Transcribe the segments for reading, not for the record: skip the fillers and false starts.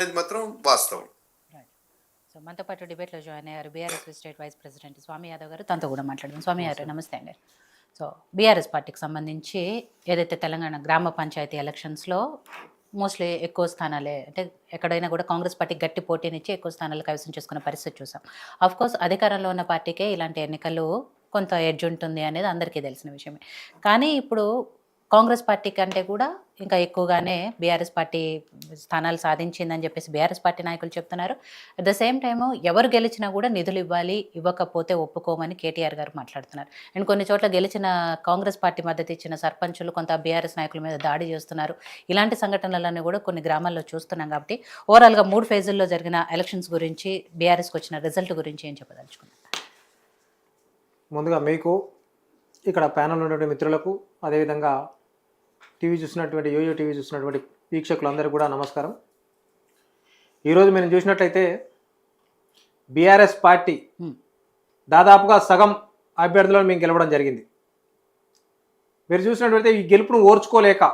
అనేది మాత్రం వాస్తవం. సో మనతో పాటు డిబేట్లో జాయిన్ అయ్యారు బీఆర్ఎస్ స్టేట్ వైస్ ప్రెసిడెంట్ స్వామి యాదవ్ గారు. తనతో కూడా మాట్లాడదాం. స్వామి గారు నమస్తే అండి. సో బీఆర్ఎస్ పార్టీకి సంబంధించి ఏదైతే తెలంగాణ గ్రామ పంచాయతీ ఎలక్షన్స్లో మోస్ట్లీ ఎక్కువ స్థానాలే, అంటే ఎక్కడైనా కూడా కాంగ్రెస్ పార్టీ గట్టి పోటీనిచ్చి ఎక్కువ స్థానాలు కైవసం చేసుకున్న పరిస్థితి చూసాం. కోర్స్ అధికారంలో ఉన్న పార్టీకే ఇలాంటి ఎన్నికలు కొంత ఎడ్జ్ ఉంటుంది అనేది అందరికీ తెలిసిన విషయమే. కానీ ఇప్పుడు కాంగ్రెస్ పార్టీ కంటే కూడా ఇంకా ఎక్కువగానే బీఆర్ఎస్ పార్టీ స్థానాలు సాధించిందని చెప్పేసి బీఆర్ఎస్ పార్టీ నాయకులు చెప్తున్నారు. అట్ ద సేమ్ టైము ఎవరు గెలిచినా కూడా నిధులు ఇవ్వాలి, ఇవ్వకపోతే ఒప్పుకోమని కేటీఆర్ గారు మాట్లాడుతున్నారు. అండ్ కొన్ని చోట్ల గెలిచిన కాంగ్రెస్ పార్టీ మద్దతు ఇచ్చిన సర్పంచులు కొంత బీఆర్ఎస్ నాయకుల మీద దాడి చేస్తున్నారు. ఇలాంటి సంఘటనలన్నీ కూడా కొన్ని గ్రామాల్లో చూస్తున్నాం. కాబట్టి ఓవరాల్గా 3 ఫేజుల్లో జరిగిన ఎలక్షన్స్ గురించి, బీఆర్ఎస్కి వచ్చిన రిజల్ట్ గురించి ఏం చెప్పదలుచుకున్నారు? ముందుగా మీకు, ఇక్కడ ప్యానల్ ఉన్నటువంటి మిత్రులకు, అదేవిధంగా టీవీ చూసినటువంటి యోయో టీవీ చూసినటువంటి వీక్షకులందరికీ కూడా నమస్కారం. ఈరోజు మేము చూసినట్లయితే బీఆర్ఎస్ పార్టీ దాదాపుగా సగం అభ్యర్థులను మేము గెలవడం జరిగింది. మీరు చూసినట్లయితే ఈ గెలుపును ఓర్చుకోలేక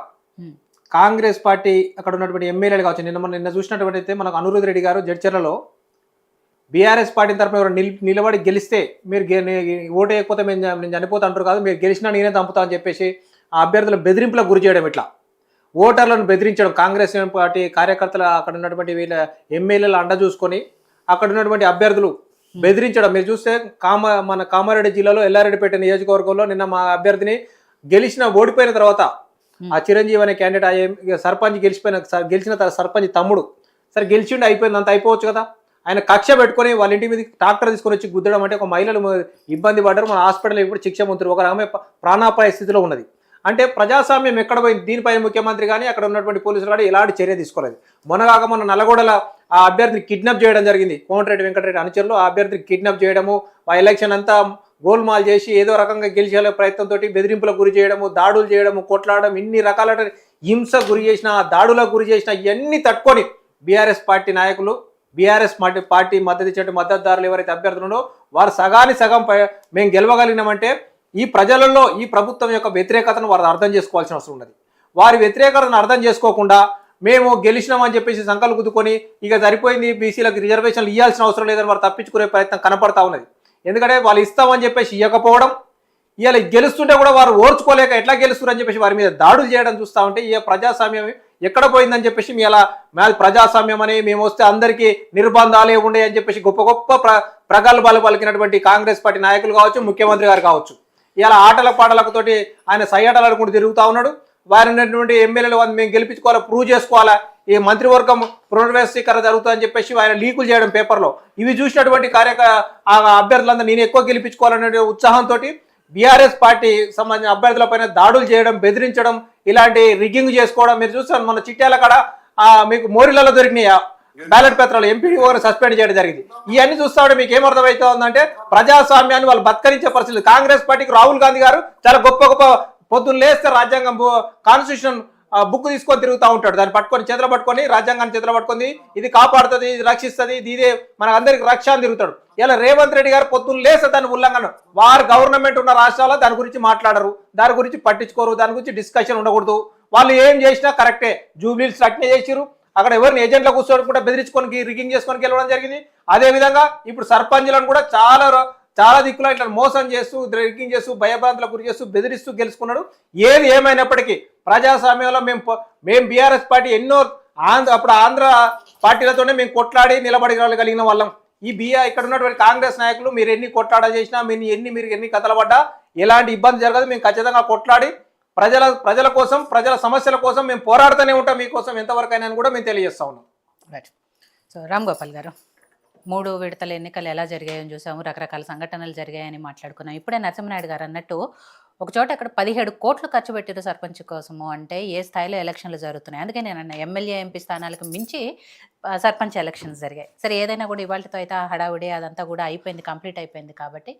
కాంగ్రెస్ పార్టీ అక్కడ ఉన్నటువంటి ఎమ్మెల్యేలు కావచ్చు, నిన్న చూసినటువంటి అయితే మనకు అనిరుద్ రెడ్డి గారు జడ్చర్లలో బీఆర్ఎస్ పార్టీ తరఫున ఎవరు నిలబడి గెలిస్తే మీరు ఓటు వేయకపోతే నేను చనిపోతా అంటారు కాదు, మీరు గెలిచినా నేనే చంపుతా అని చెప్పేసి ఆ అభ్యర్థుల బెదిరింపులకు గురి చేయడం, ఇట్లా ఓటర్లను బెదిరించడం, కాంగ్రెస్ పార్టీ కార్యకర్తలు అక్కడ ఉన్నటువంటి వీళ్ళ ఎమ్మెల్యేలు అండ చూసుకొని అక్కడ ఉన్నటువంటి అభ్యర్థులు బెదిరించడం. మీరు చూస్తే మన కామారెడ్డి జిల్లాలో ఎల్లారెడ్డిపేట నియోజకవర్గంలో నిన్న మా అభ్యర్థిని ఓడిపోయిన తర్వాత ఆ చిరంజీవి అనే క్యాండిడేట్ సర్పంచ్ గెలిచిన సర్పంచ్ తమ్ముడు సరే గెలిచిండి, అయిపోయింది, అంత అయిపోవచ్చు కదా, ఆయన కక్ష పెట్టుకొని వాళ్ళ ఇంటి మీద ట్రాక్టర్ తీసుకొని వచ్చి గుద్దడం, అంటే ఒక మహిళలు ఇబ్బంది పడ్డారు, మన హాస్పిటల్ ఇప్పుడు శిక్ష పొందుతారు, ఒక ఆమె ప్రాణాపాయ స్థితిలో ఉన్నది. అంటే ప్రజాస్వామ్యం ఎక్కడ పోయింది? దీనిపైన ముఖ్యమంత్రి కానీ అక్కడ ఉన్నటువంటి పోలీసులు కానీ ఎలాంటి చర్య తీసుకోలేదు. మొన్న నల్లగొండల ఆ అభ్యర్థిని కిడ్నాప్ చేయడం జరిగింది. కోమటిరెడ్డి వెంకటరెడ్డి అనుచరులు ఆ అభ్యర్థిని కిడ్నాప్ చేయడము, ఆ ఎలక్షన్ అంతా గోల్మాల్ చేసి ఏదో రకంగా గెలిచే ప్రయత్నంతో బెదిరింపులకు గురి చేయడము, దాడులు చేయడము, కొట్లాడడం, ఇన్ని రకాల హింస గురి చేసిన, దాడులకు గురి చేసిన ఇవన్నీ తట్టుకొని బీఆర్ఎస్ పార్టీ నాయకులు, బీఆర్ఎస్ పార్టీ మద్దతు ఇచ్చే మద్దతుదారులు ఎవరైతే అభ్యర్థులున్నో వారు సగానికి సగం మేము గెలవగలిగినామంటే ఈ ప్రజలలో ఈ ప్రభుత్వం యొక్క వ్యతిరేకతను వారు అర్థం చేసుకోవాల్సిన అవసరం ఉన్నది. వారి వ్యతిరేకతను అర్థం చేసుకోకుండా మేము గెలిచినామని చెప్పేసి సంకలు గుద్దుకొని ఇక సరిపోయింది, బీసీలకు రిజర్వేషన్లు ఇవ్వాల్సిన అవసరం లేదని వారు తప్పించుకునే ప్రయత్నం కనపడతా ఉన్నది. ఎందుకంటే వాళ్ళు ఇస్తామని చెప్పేసి ఇవ్వకపోవడం, ఇవాళ గెలుస్తుంటే కూడా వారు ఓర్చుకోలేక ఎట్లా గెలుస్తారని చెప్పేసి వారి మీద దాడులు చేయడం చూస్తూ ఉంటే ఈ ప్రజాస్వామ్యం ఎక్కడ పోయిందని చెప్పేసి మీ అలా ప్రజాస్వామ్యం అని మేము వస్తే అందరికీ నిర్బంధాలే ఉండే అని చెప్పేసి గొప్ప గొప్ప ప్రగల్భాలు పలికినటువంటి కాంగ్రెస్ పార్టీ నాయకులు కావచ్చు, ముఖ్యమంత్రి గారు కావచ్చు, ఇలా ఆటల పాటలతోటి ఆయన సయ్యాటలు ఆడుకుంటూ తిరుగుతూ ఉన్నాడు. వారినటువంటి ఎమ్మెల్యేలు మేము గెలిపించుకోవాలా, ప్రూవ్ చేసుకోవాలా, ఈ మంత్రివర్గం పునర్వ్యవస్థీకరణ జరుగుతుందని చెప్పేసి ఆయన లీకులు చేయడం పేపర్లో, ఇవి చూసినటువంటి అభ్యర్థులందరూ నేను ఎక్కువ గెలిపించుకోవాలనే ఉత్సాహంతో బీఆర్ఎస్ పార్టీ సంబంధించిన అభ్యర్థులపైన దాడులు చేయడం, బెదిరించడం, ఇలాంటి రిగ్గింగ్ చేసుకోవడం మీరు చూస్తాను. మన చిట్యాల కాడ మీకు మోరిలలో దొరికినాయి బ్యాలెట్ పత్రాలు, ఎంపీడీఓ సస్పెండ్ చేయడం జరిగింది. ఇవన్నీ చూస్తా ఉంటే మీకు ఏమర్థమవుతుందంటే ప్రజాస్వామ్యాన్ని వాళ్ళు బతకరించే పరిస్థితి. కాంగ్రెస్ పార్టీకి రాహుల్ గాంధీ గారు చాలా గొప్ప గొప్ప పొద్దున్న లేస్తే రాజ్యాంగం కాన్స్టిట్యూషన్ బుక్ తీసుకొని తిరుగుతూ ఉంటాడు, దాన్ని పట్టుకొని చేతులు పట్టుకొని, రాజ్యాంగాన్ని చేతులు పట్టుకొని ఇది కాపాడుతుంది, ఇది రక్షిస్తుంది, ఇదే మన అందరికి రక్ష అని తిరుగుతాడు. ఇలా రేవంత్ రెడ్డి గారు పొద్దున్న లేస్తే దాని ఉల్లంఘన, వారు గవర్నమెంట్ ఉన్న రాష్ట్రాల్లో దాని గురించి మాట్లాడరు, దాని గురించి పట్టించుకోరు, దాని గురించి డిస్కషన్ ఉండకూడదు. వాళ్ళు ఏం చేసినా కరెక్టే. జూబ్లీస్ అట్నే చేసిరు, అక్కడ ఎవరిని ఏజెంట్ల కూర్చోకుండా బెదిరించుకొని రిగ్గింగ్ చేసుకొని గెలవడం జరిగింది. అదేవిధంగా ఇప్పుడు సర్పంచ్లను కూడా చాలా దిక్కులో ఇట్లా మోసం చేస్తూ, రిగ్గింగ్ చేస్తూ, భయభ్రాంతులకు గురి చేస్తూ, బెదిరిస్తూ గెలుచుకున్నాడు. ఏది ఏమైనప్పటికీ ప్రజాస్వామ్యంలో మేము బీఆర్ఎస్ పార్టీ ఎన్నో అప్పుడు ఆంధ్ర పార్టీలతోనే మేము కొట్లాడి నిలబడగలిగిన వాళ్ళం. ఈ ఇక్కడ ఉన్నటువంటి కాంగ్రెస్ నాయకులు మీరు ఎన్ని కొట్లాడ చేసినా, మీరు ఎన్ని కథలు పడ్డా ఎలాంటి ఇబ్బంది జరగదు. మేము ఖచ్చితంగా కొట్లాడి ప్రజల కోసం, ప్రజల సమస్యల కోసం మేము పోరాడుతూనే ఉంటాం, మీకోసం ఎంతవరకు అయినా కూడా మేము తెలియజేస్తా ఉన్నాం. రైట్. సో రామ్ గోపాల్ గారు, 3 విడతల ఎన్నికలు ఎలా జరిగాయని చూసాము, రకరకాల సంఘటనలు జరిగాయని మాట్లాడుకున్నాం. ఇప్పుడే నరసింహనాయుడు గారు అన్నట్టు ఒక చోట అక్కడ 17 కోట్లు ఖర్చు పెట్టారు సర్పంచ్ కోసము, అంటే ఏ స్థాయిలో ఎలక్షన్లు జరుగుతున్నాయి. అందుకే నేను అన్న ఎమ్మెల్యే ఎంపీ స్థానాలకు మించి సర్పంచ్ ఎలక్షన్స్ జరిగాయి. సరే ఏదైనా కూడా ఇవాళతో అయితే హడావుడి అదంతా కూడా అయిపోయింది, కంప్లీట్ అయిపోయింది. కాబట్టి